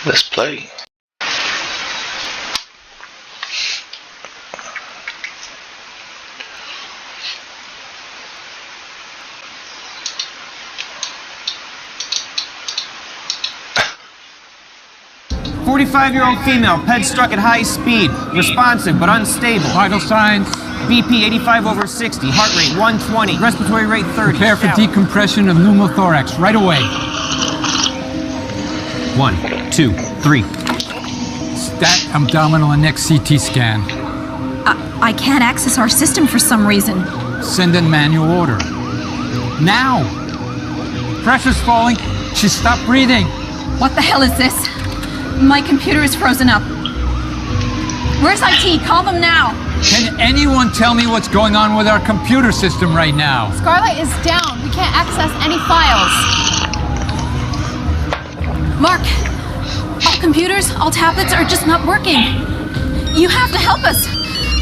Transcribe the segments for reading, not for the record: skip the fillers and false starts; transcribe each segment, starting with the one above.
Let's play. "45-year-old female, ped struck at high speed, responsive but unstable. Vital signs. BP 85/60, heart rate 120, respiratory rate 30. Prepare for decompression of pneumothorax right away. 1, 2, 3. Stat abdominal and neck CT scan. I can't access our system for some reason. Send in manual order. Now! Pressure's falling. She stopped breathing. What the hell is this? My computer is frozen up. Where's IT? Call them now. Can anyone tell me what's going on with our computer system right now? Scarlet is down. We can't access any files. Mark, all computers, all tablets are just not working. You have to help us.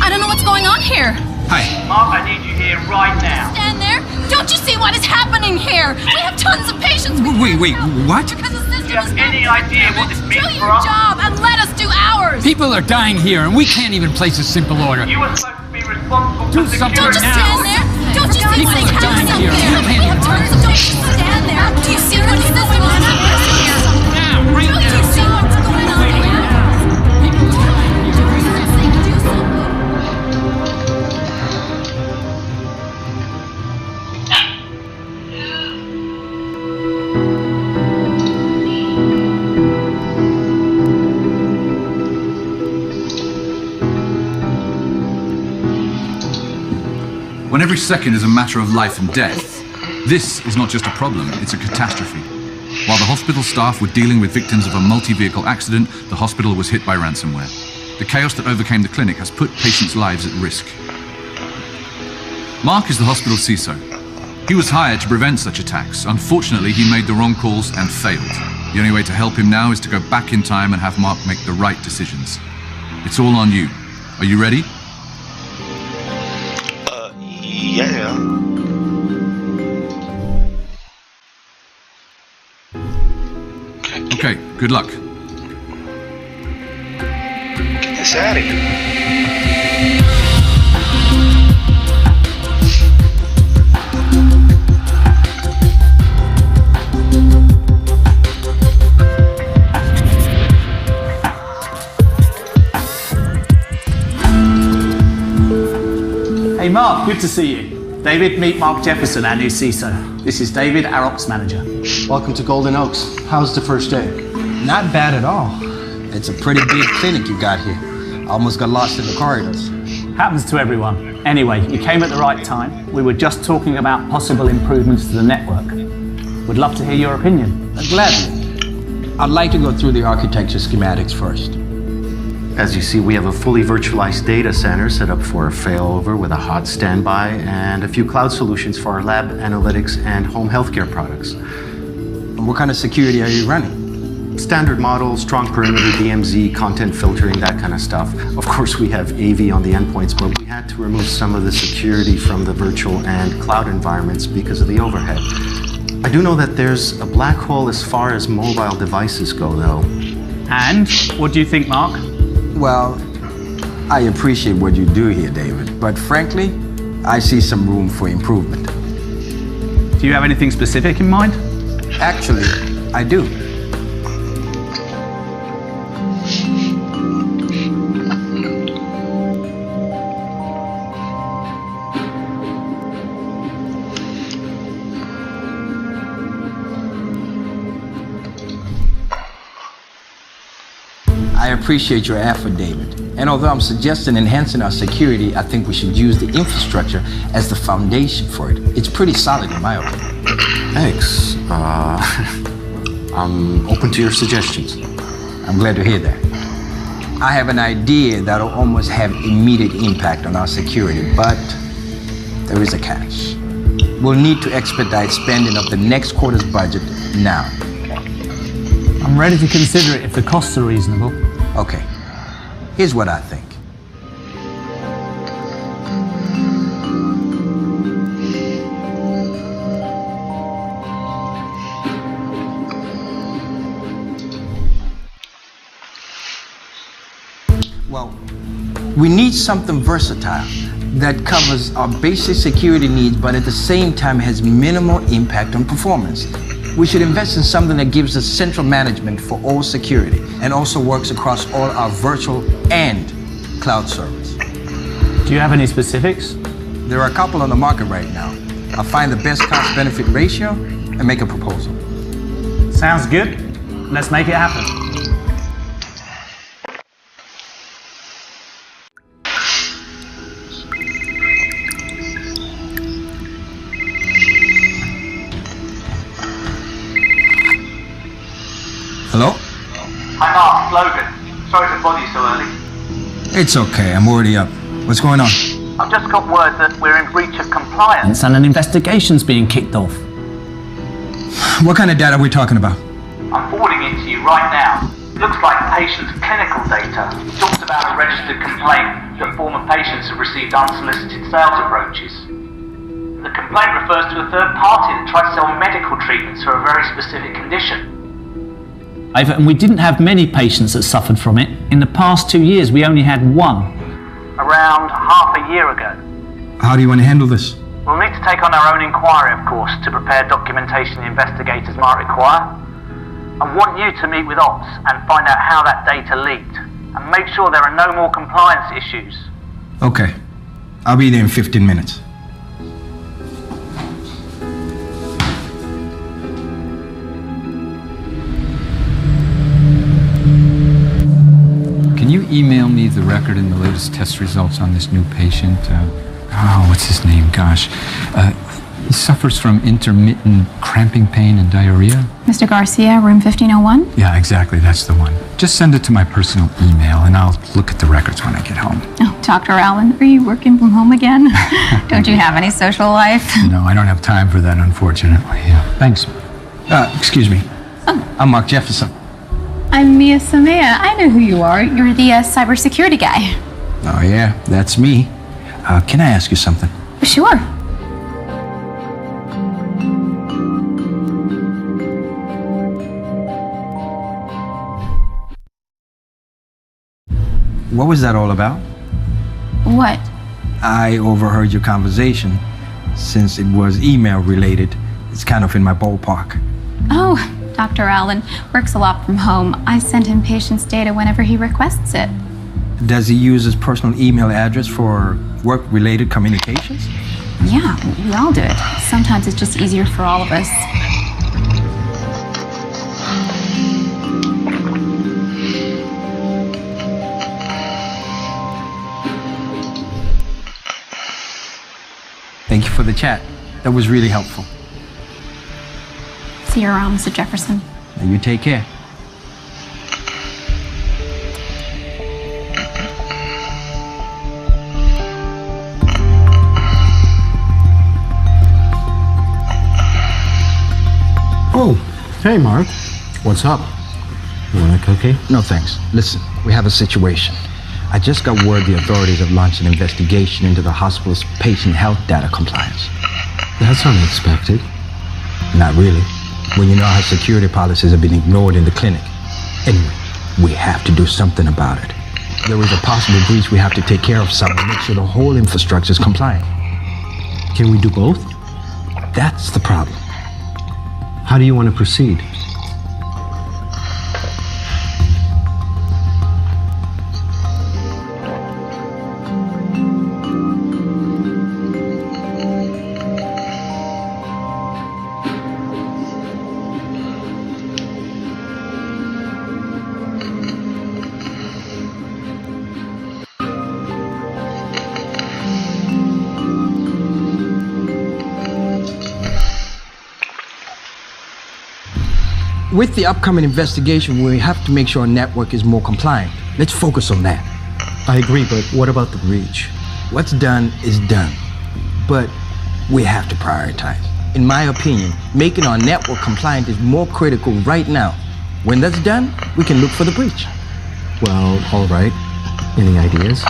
I don't know what's going on here. Hi. Mark, I need you here right now. Stand there. Don't you see what is happening here? We have tons of patients. Wait, what? Because the system Do you have is not any working. idea what this Do means for your us? job and let us do ours. People are dying here and we can't even place a simple order. You were supposed to be responsible Do for something Don't security. just stand there. Don't you see People what is are dying happening here. there? You can't We have tons of don't just stand there. Do you see what is going on here? Now, right Don't you now. see what's going on here? People are dying here. Do something. When every second is a matter of life and death, this is not just a problem, it's a catastrophe. While the hospital staff were dealing with victims of a multi-vehicle accident, the hospital was hit by ransomware. The chaos that overcame the clinic has put patients' lives at risk. Mark is the hospital CISO. He was hired to prevent such attacks. Unfortunately, he made the wrong calls and failed. The only way to help him now is to go back in time and have Mark make the right decisions. It's all on you. Are you ready? Yeah. Okay, good luck. Get this out of here. Hey Mark, good to see you. David, meet Mark Jefferson, our new CISO. This is David, our ops manager. Welcome to Golden Oaks. How's the first day? Not bad at all. It's a pretty big clinic you got here. Almost got lost in the corridors. Happens to everyone. Anyway, you came at the right time. We were just talking about possible improvements to the network. Would love to hear your opinion. Gladly. I'd like to go through the architecture schematics first. As you see, we have a fully virtualized data center set up for a failover with a hot standby and a few cloud solutions for our lab analytics and home healthcare products. And what kind of security are you running? Standard model, strong perimeter, DMZ, content filtering, that kind of stuff. Of course, we have AV on the endpoints, but we had to remove some of the security from the virtual and cloud environments because of the overhead. I do know that there's a black hole as far as mobile devices go, though. And what do you think, Mark? Well, I appreciate what you do here, David, but frankly, I see some room for improvement. Do you have anything specific in mind? Actually, I do. I appreciate your effort, David. And although I'm suggesting enhancing our security, I think we should use the infrastructure as the foundation for it. It's pretty solid in my opinion. Thanks. I'm open to your suggestions. I'm glad to hear that. I have an idea that'll almost have immediate impact on our security, but there is a catch. We'll need to expedite spending of the next quarter's budget now. I'm ready to consider it if the costs are reasonable. Okay, here's what I think. Well, we need something versatile that covers our basic security needs, but at the same time has minimal impact on performance. We should invest in something that gives us central management for all security and also works across all our virtual and cloud servers. Do you have any specifics? There are a couple on the market right now. I'll find the best cost-benefit ratio and make a proposal. Sounds good. Let's make it happen. Hello? Hi Mark, Logan. Sorry to bother you so early. It's okay, I'm already up. What's going on? I've just got word that we're in breach of compliance. And an investigation's being kicked off. What kind of data are we talking about? I'm forwarding it to you right now. Looks like patient's clinical data. It talks about a registered complaint that former patients have received unsolicited sales approaches. The complaint refers to a third party that tried to sell medical treatments for a very specific condition. And we didn't have many patients that suffered from it. In the past 2 years, we only had one. Around half a year ago. How do you want to handle this? We'll need to take on our own inquiry, of course, to prepare documentation the investigators might require. I want you to meet with Ops and find out how that data leaked, and make sure there are no more compliance issues. Okay. I'll be there in 15 minutes. Can you email me the record and the latest test results on this new patient? What's his name? Gosh. He suffers from intermittent cramping pain and diarrhea. Mr. Garcia, room 1501? Yeah, exactly. That's the one. Just send it to my personal email and I'll look at the records when I get home. Oh, Dr. Allen, are you working from home again? Don't you have any social life? No, I don't have time for that, unfortunately. Yeah. Thanks. Excuse me. Oh. I'm Mark Jefferson. I'm Mia Samea. I know who you are. You're the cybersecurity guy. Oh, yeah, that's me. Can I ask you something? Sure. What was that all about? What? I overheard your conversation. Since it was email related, it's kind of in my ballpark. Oh, Dr. Allen works a lot from home. I send him patients' data whenever he requests it. Does he use his personal email address for work-related communications? Yeah, we all do it. Sometimes it's just easier for all of us. Thank you for the chat. That was really helpful. See you around, Mr. Jefferson. Now you take care. Oh, hey Mark. What's up? You want a cookie? No thanks. Listen, we have a situation. I just got word the authorities have launched an investigation into the hospital's patient health data compliance. That's unexpected. Not really, when you know how security policies have been ignored in the clinic. Anyway, we have to do something about it. There is a possible breach we have to take care of, so to make sure the whole infrastructure is compliant. Can we do both? That's the problem. How do you want to proceed? With the upcoming investigation, we have to make sure our network is more compliant. Let's focus on that. I agree, but what about the breach? What's done is done. But we have to prioritize. In my opinion, making our network compliant is more critical right now. When that's done, we can look for the breach. Well, all right. Any ideas?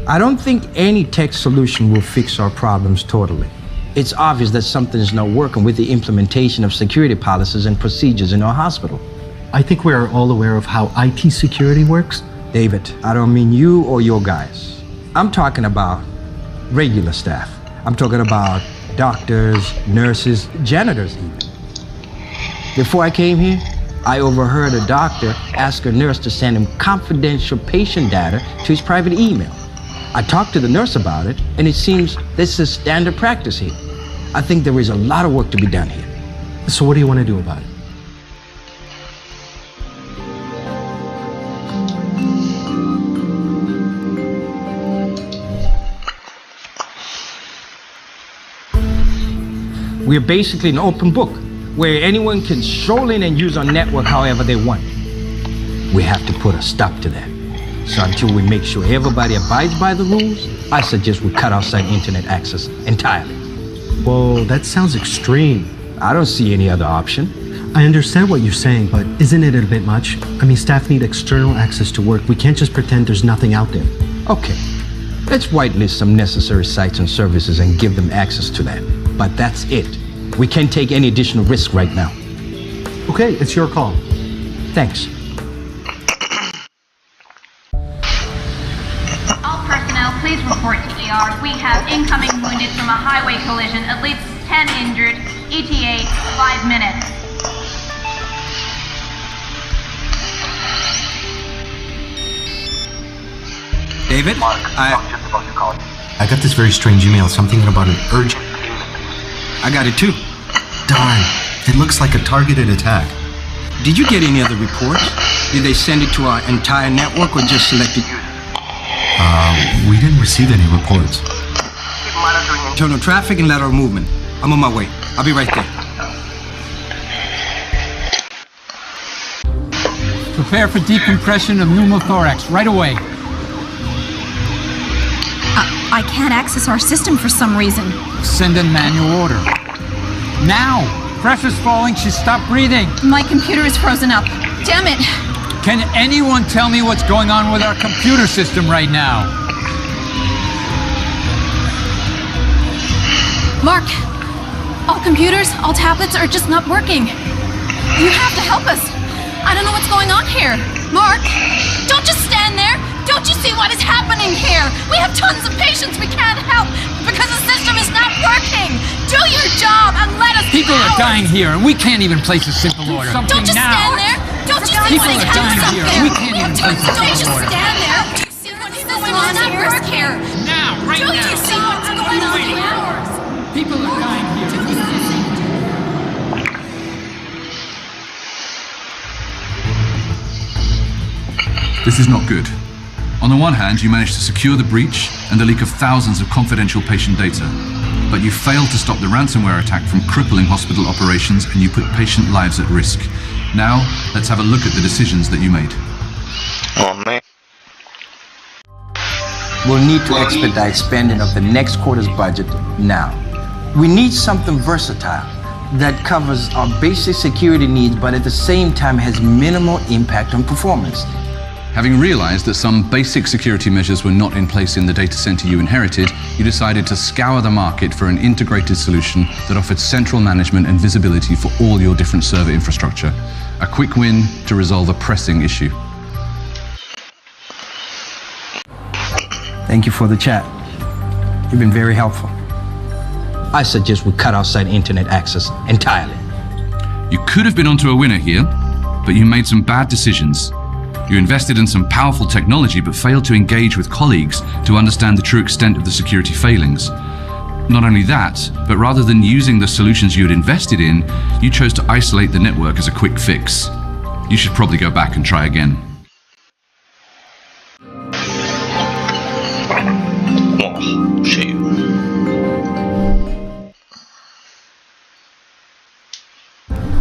I don't think any tech solution will fix our problems totally. It's obvious that something is not working with the implementation of security policies and procedures in our hospital. I think we are all aware of how IT security works. David, I don't mean you or your guys. I'm talking about regular staff. I'm talking about doctors, nurses, janitors even. Before I came here, I overheard a doctor ask a nurse to send him confidential patient data to his private email. I talked to the nurse about it, and it seems this is standard practice here. I think there is a lot of work to be done here. So what do you want to do about it? We are basically an open book, where anyone can stroll in and use our network however they want. We have to put a stop to that. So until we make sure everybody abides by the rules, I suggest we cut outside internet access entirely. Whoa, that sounds extreme. I don't see any other option. I understand what you're saying, but isn't it a bit much? I mean, staff need external access to work. We can't just pretend there's nothing out there. Okay, let's whitelist some necessary sites and services and give them access to that. But that's it. We can't take any additional risk right now. Okay, it's your call. Thanks. All personnel, please report to ER. We have incoming wounded from a highway collision, at least 10 injured, ETA 5 minutes. David, I got this very strange email, something about an urgent... I got it too. Darn, it looks like a targeted attack. Did you get any other reports? Did they send it to our entire network or just selected users? We didn't receive any reports. Internal traffic and lateral movement. I'm on my way. I'll be right there. Prepare for decompression of pneumothorax right away. I can't access our system for some reason. Send in manual order. Now! Pressure's falling, she's stopped breathing. My computer is frozen up. Damn it! Can anyone tell me what's going on with our computer system right now? Mark, all computers, all tablets are just not working. You have to help us. I don't know what's going on here. Mark, don't just stand there. Don't you see what is happening here? We have tons of patients we can't help because the system is not working. Do your job and let us People are dying here and we can't even place a simple order. Don't just stand there. Don't you see what is happening here? We can't even place a Don't just simple order. stand there. Do you see what is going on here? Now, right Do now. you see what's going on here? People are dying here. This is not good. On the one hand, you managed to secure the breach and the leak of thousands of confidential patient data. But you failed to stop the ransomware attack from crippling hospital operations and you put patient lives at risk. Now, let's have a look at the decisions that you made. Oh, man. We'll need to expedite spending of the next quarter's budget now. We need something versatile that covers our basic security needs but at the same time has minimal impact on performance. Having realized that some basic security measures were not in place in the data center you inherited, you decided to scour the market for an integrated solution that offered central management and visibility for all your different server infrastructure. A quick win to resolve a pressing issue. Thank you for the chat. You've been very helpful. I suggest we cut outside internet access entirely. You could have been onto a winner here, but you made some bad decisions. You invested in some powerful technology but failed to engage with colleagues to understand the true extent of the security failings. Not only that, but rather than using the solutions you had invested in, you chose to isolate the network as a quick fix. You should probably go back and try again. Oh, cheio.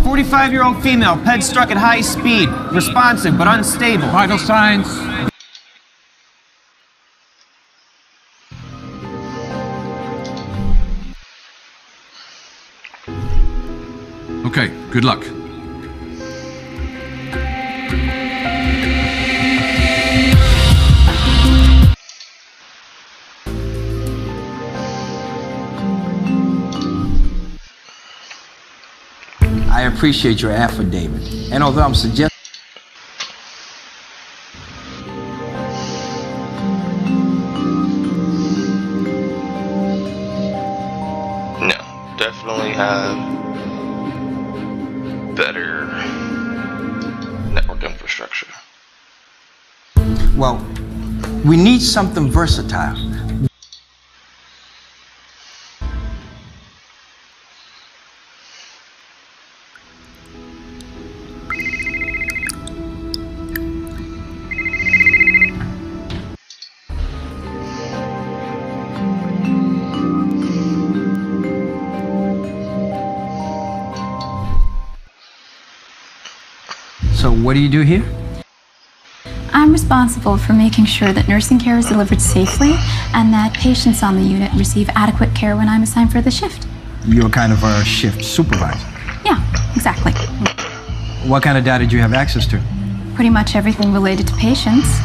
45-year-old female, ped struck at high speed, responsive but unstable. Vital signs. Okay, good luck. appreciate your effort, David. And although I'm suggesting definitely have better network infrastructure. well, we need something versatile. So what do you do here? I'm responsible for making sure that nursing care is delivered safely and that patients on the unit receive adequate care when I'm assigned for the shift. You're kind of a shift supervisor. Yeah, exactly. What kind of data do you have access to? Pretty much everything related to patients.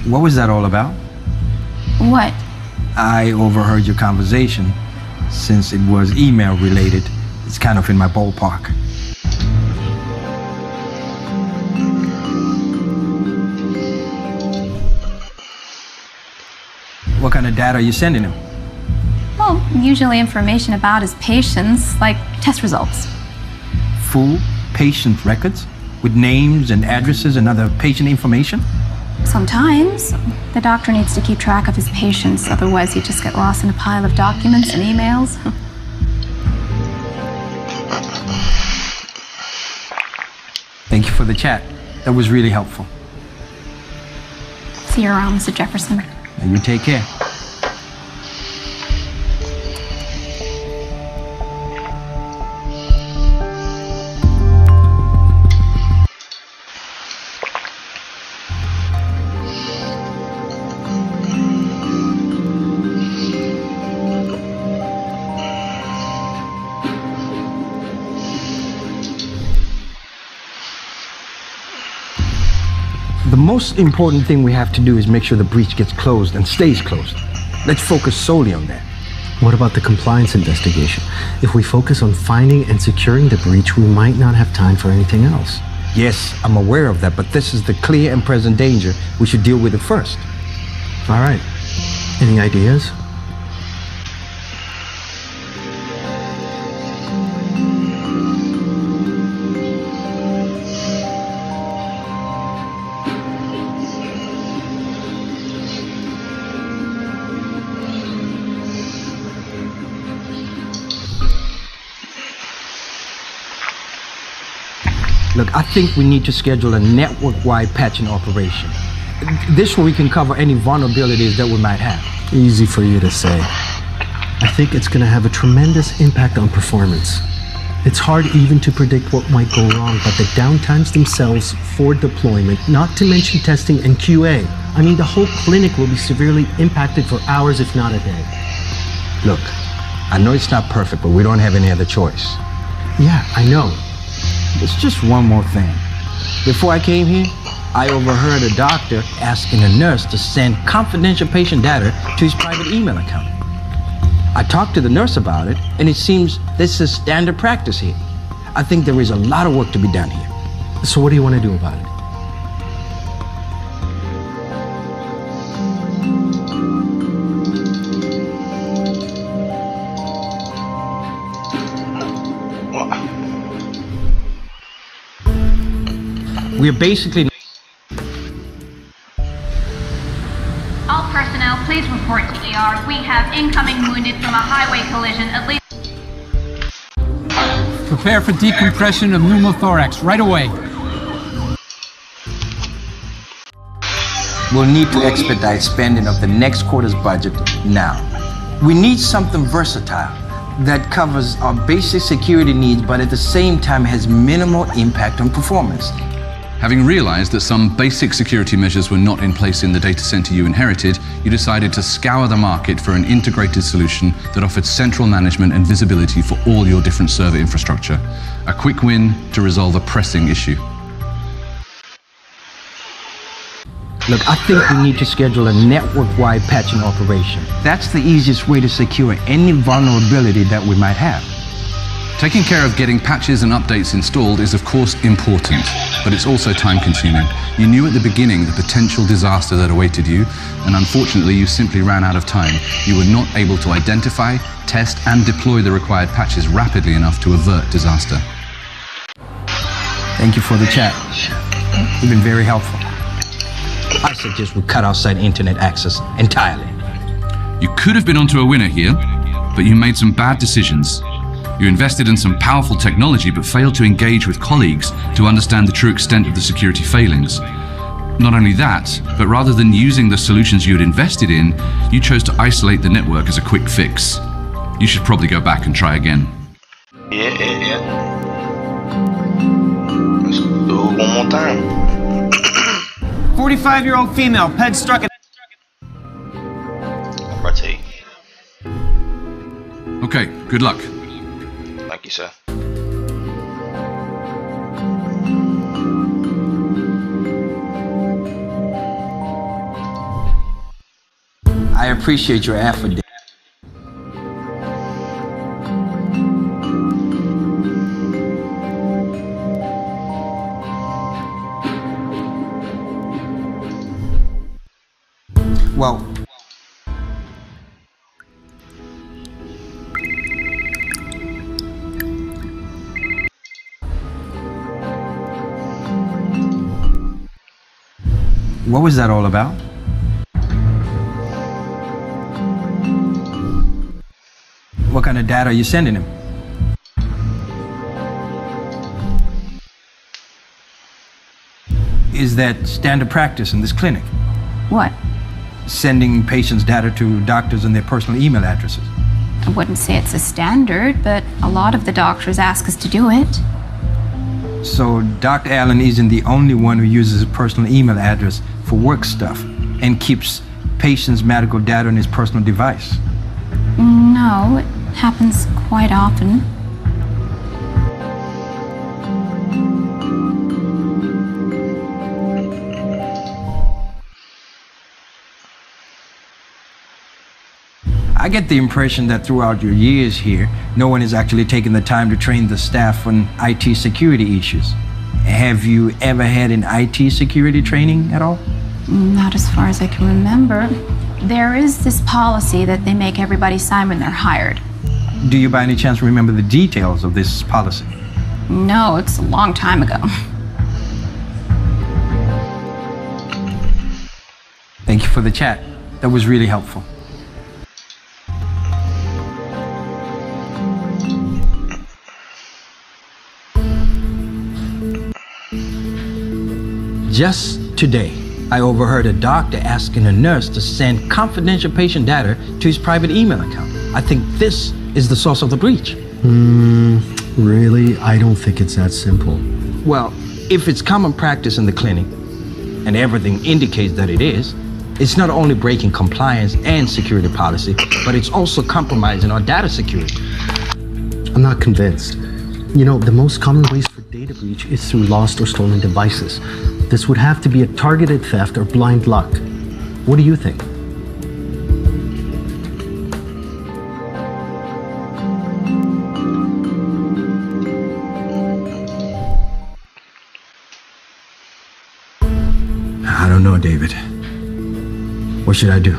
What was that all about? What? I overheard your conversation. Since it was email related, it's kind of in my ballpark. What kind of data are you sending him? Well, usually information about his patients, like test results. Full patient records with names and addresses and other patient information? Sometimes the doctor needs to keep track of his patients, otherwise he'd just get lost in a pile of documents and emails. Thank you for the chat. That was really helpful. See you around, Mr. Jefferson. Now you take care. The most important thing we have to do is make sure the breach gets closed and stays closed. Let's focus solely on that. What about the compliance investigation? If we focus on finding and securing the breach, we might not have time for anything else. Yes, I'm aware of that, but this is the clear and present danger. We should deal with it first. All right. Any ideas? Look, I think we need to schedule a network-wide patching operation. This way we can cover any vulnerabilities that we might have. Easy for you to say. I think it's going to have a tremendous impact on performance. It's hard even to predict what might go wrong, but the downtimes themselves for deployment, not to mention testing and QA, I mean, the whole clinic will be severely impacted for hours, if not a day. Look, I know it's not perfect, but we don't have any other choice. Yeah, I know. There's just one more thing. Before I came here, I overheard a doctor asking a nurse to send confidential patient data to his private email account. I talked to the nurse about it, and it seems this is standard practice here. I think there is a lot of work to be done here. So what do you want to do about it? We're basically... All personnel, please report to ER. We have incoming wounded from a highway collision, at least... Prepare for decompression of pneumothorax right away. We'll need to expedite spending of the next quarter's budget now. We need something versatile that covers our basic security needs, but at the same time has minimal impact on performance. Having realized that some basic security measures were not in place in the data center you inherited, you decided to scour the market for an integrated solution that offered central management and visibility for all your different server infrastructure. A quick win to resolve a pressing issue. Look, I think we need to schedule a network-wide patching operation. That's the easiest way to secure any vulnerability that we might have. Taking care of getting patches and updates installed is of course important, but it's also time-consuming. You knew at the beginning the potential disaster that awaited you, and unfortunately you simply ran out of time. You were not able to identify, test, and deploy the required patches rapidly enough to avert disaster. Thank you for the chat. You've been very helpful. I suggest we cut outside internet access entirely. You could have been onto a winner here, but you made some bad decisions. You invested in some powerful technology but failed to engage with colleagues to understand the true extent of the security failings. Not only that, but rather than using the solutions you had invested in, you chose to isolate the network as a quick fix. You should probably go back and try again. Yeah. Let's do it one more time. 45-year-old female, ped struck at... Rotate. Okay, good luck. Thank you, sir. I appreciate your effort. Well, what was that all about? What kind of data are you sending him? Is that standard practice in this clinic? What? Sending patients' data to doctors and their personal email addresses. I wouldn't say it's a standard, but a lot of the doctors ask us to do it. So Dr. Allen isn't the only one who uses his personal email address for work stuff and keeps patients' medical data on his personal device? No, it happens quite often. I get the impression that throughout your years here, no one has actually taken the time to train the staff on IT security issues. Have you ever had an IT security training at all? Not as far as I can remember. There is this policy that they make everybody sign when they're hired. Do you by any chance remember the details of this policy? No, it's a long time ago. Thank you for the chat. That was really helpful. Just today, I overheard a doctor asking a nurse to send confidential patient data to his private email account. I think this is the source of the breach. Really? I don't think it's that simple. Well, if it's common practice in the clinic, and everything indicates that it is, it's not only breaking compliance and security policy, but it's also compromising our data security. I'm not convinced. You know, the most common ways for data breach is through lost or stolen devices. This would have to be a targeted theft or blind luck. What do you think? I don't know, David. What should I do?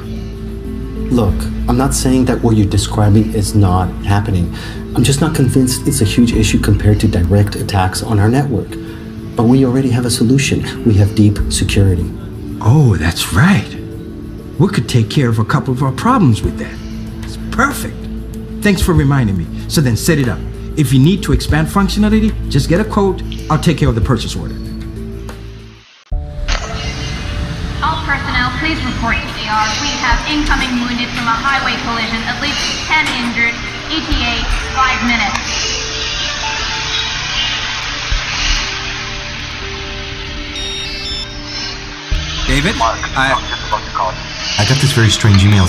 Look, I'm not saying that what you're describing is not happening. I'm just not convinced it's a huge issue compared to direct attacks on our network. But we already have a solution. We have deep security. Oh, that's right. We could take care of a couple of our problems with that. It's perfect. Thanks for reminding me. So then set it up. If you need to expand functionality, just get a quote. I'll take care of the purchase order. All personnel, please report to ER. We have incoming wounded from a highway collision, at least 10 injured. ETA, 5 minutes. David? Mark, I'm just about to call you. I got this very strange email.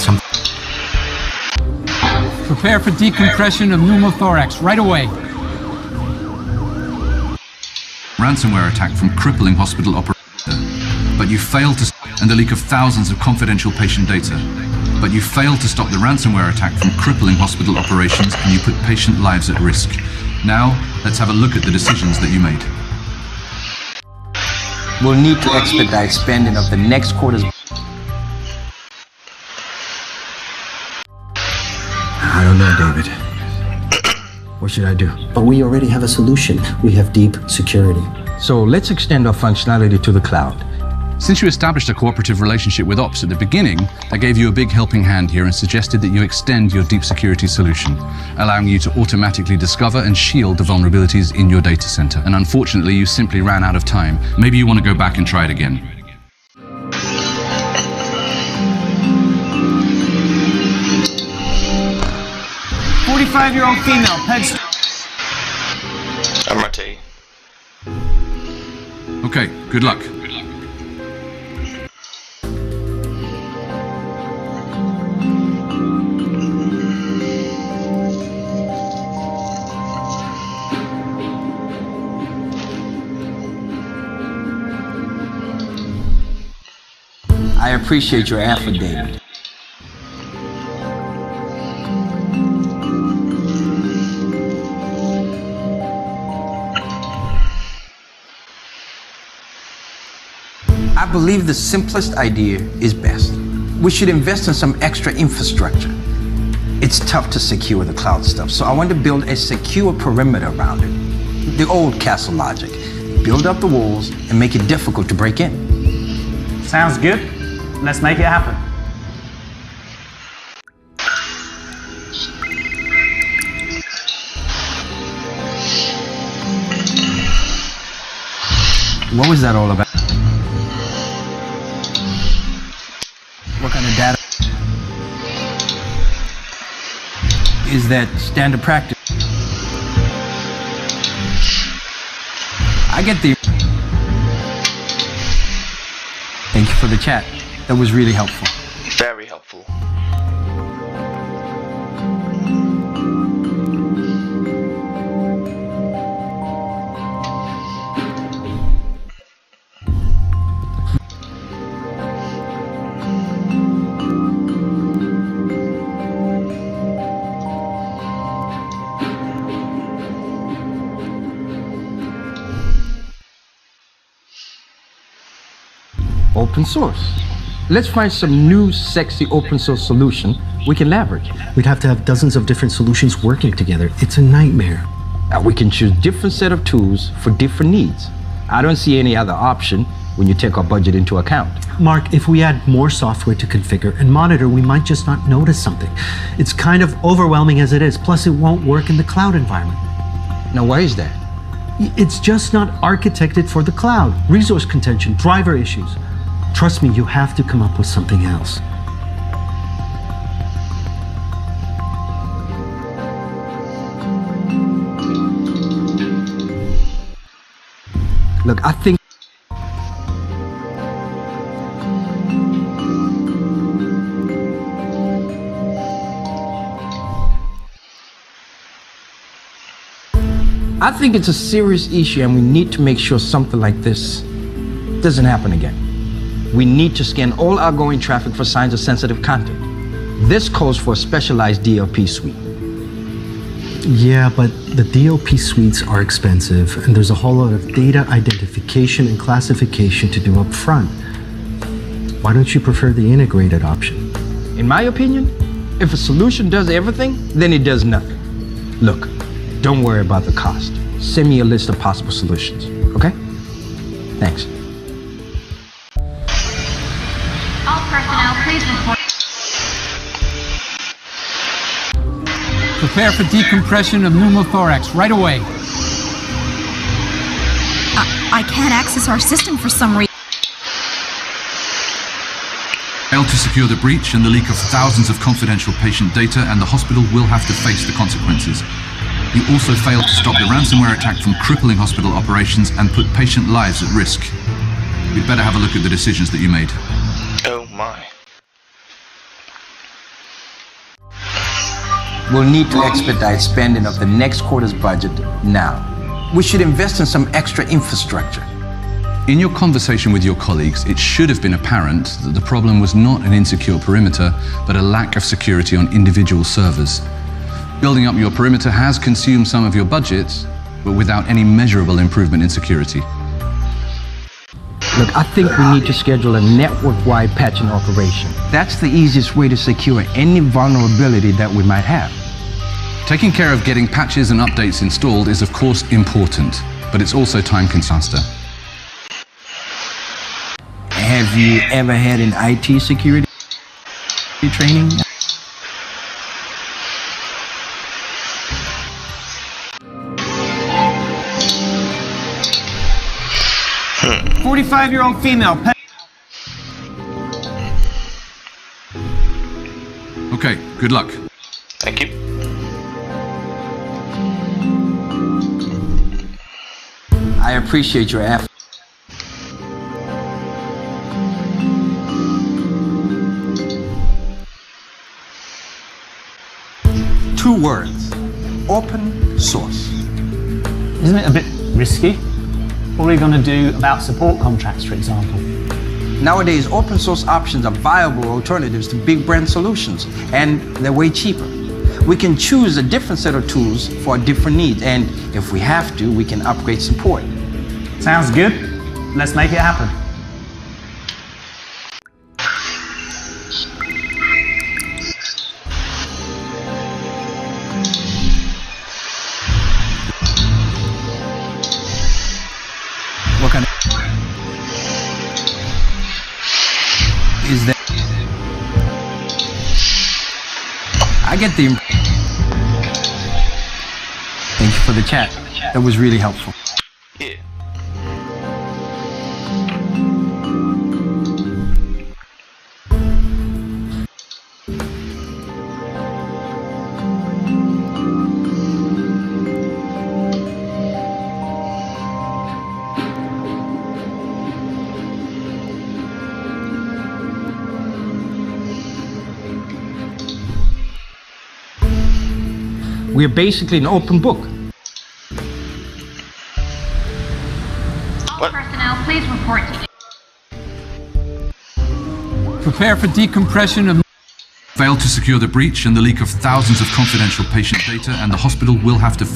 Prepare for decompression of pneumothorax right away. Ransomware attack from crippling hospital operator, but you failed to and the leak of thousands of confidential patient data. But you failed to stop the ransomware attack from crippling hospital operations, and you put patient lives at risk. Now, let's have a look at the decisions that you made. We'll need to expedite spending of the next quarter's... I don't know, David. What should I do? But we already have a solution. We have deep security. So let's extend our functionality to the cloud. Since you established a cooperative relationship with Ops at the beginning, I gave you a big helping hand here and suggested that you extend your deep security solution, allowing you to automatically discover and shield the vulnerabilities in your data center. And unfortunately, you simply ran out of time. Maybe you want to go back and try it again. "45-year-old female, peds." I'm gonna tell you. Okay, good luck. I appreciate your effort, David. I believe the simplest idea is best. We should invest in some extra infrastructure. It's tough to secure the cloud stuff, so I want to build a secure perimeter around it. The old castle logic. Build up the walls and make it difficult to break in. Sounds good. Let's make it happen. What was that all about? What kind of data? Is that standard practice? I get the... Thank you for the chat. That was really helpful. Very helpful. Open source. Let's find some new, sexy open source solution we can leverage. We'd have to have dozens of different solutions working together. It's a nightmare. We can choose different set of tools for different needs. I don't see any other option when you take our budget into account. Mark, if we add more software to configure and monitor, we might just not notice something. It's kind of overwhelming as it is, plus it won't work in the cloud environment. Now, why is that? It's just not architected for the cloud. Resource contention, driver issues. Trust me, you have to come up with something else. Look, I think it's a serious issue and we need to make sure something like this doesn't happen again. We need to scan all outgoing traffic for signs of sensitive content. This calls for a specialized DLP suite. Yeah, but the DLP suites are expensive, and there's a whole lot of data identification and classification to do up front. Why don't you prefer the integrated option? In my opinion, if a solution does everything, then it does nothing. Look, don't worry about the cost. Send me a list of possible solutions, okay? Thanks. All personnel, please report. Prepare for decompression of pneumothorax right away. I can't access our system for some reason. Failed to secure the breach and the leak of thousands of confidential patient data, and the hospital will have to face the consequences. You also failed to stop the ransomware attack from crippling hospital operations and put patient lives at risk. We'd better have a look at the decisions that you made. Oh my. We'll need to expedite spending of the next quarter's budget now. We should invest in some extra infrastructure. In your conversation with your colleagues, it should have been apparent that the problem was not an insecure perimeter, but a lack of security on individual servers. Building up your perimeter has consumed some of your budget, but without any measurable improvement in security. Look, I think we need to schedule a network-wide patching operation. That's the easiest way to secure any vulnerability that we might have. Taking care of getting patches and updates installed is of course important, but it's also time-consuming. Have you ever had an IT security training? Hmm. 45-year-old female. Okay, good luck. Thank you. I appreciate your effort. Two words: open source. Isn't it a bit risky? What are we going to do about support contracts, for example? Nowadays, open source options are viable alternatives to big brand solutions, and they're way cheaper. We can choose a different set of tools for our different needs, and if we have to, we can upgrade support. Sounds good. Let's make it happen. What kind of is that? I get the. Thank you for the chat. That was really helpful. Yeah. We are basically an open book. All personnel, please report to. Prepare for decompression of... Failed to secure the breach and the leak of thousands of confidential patient data, and the hospital will have to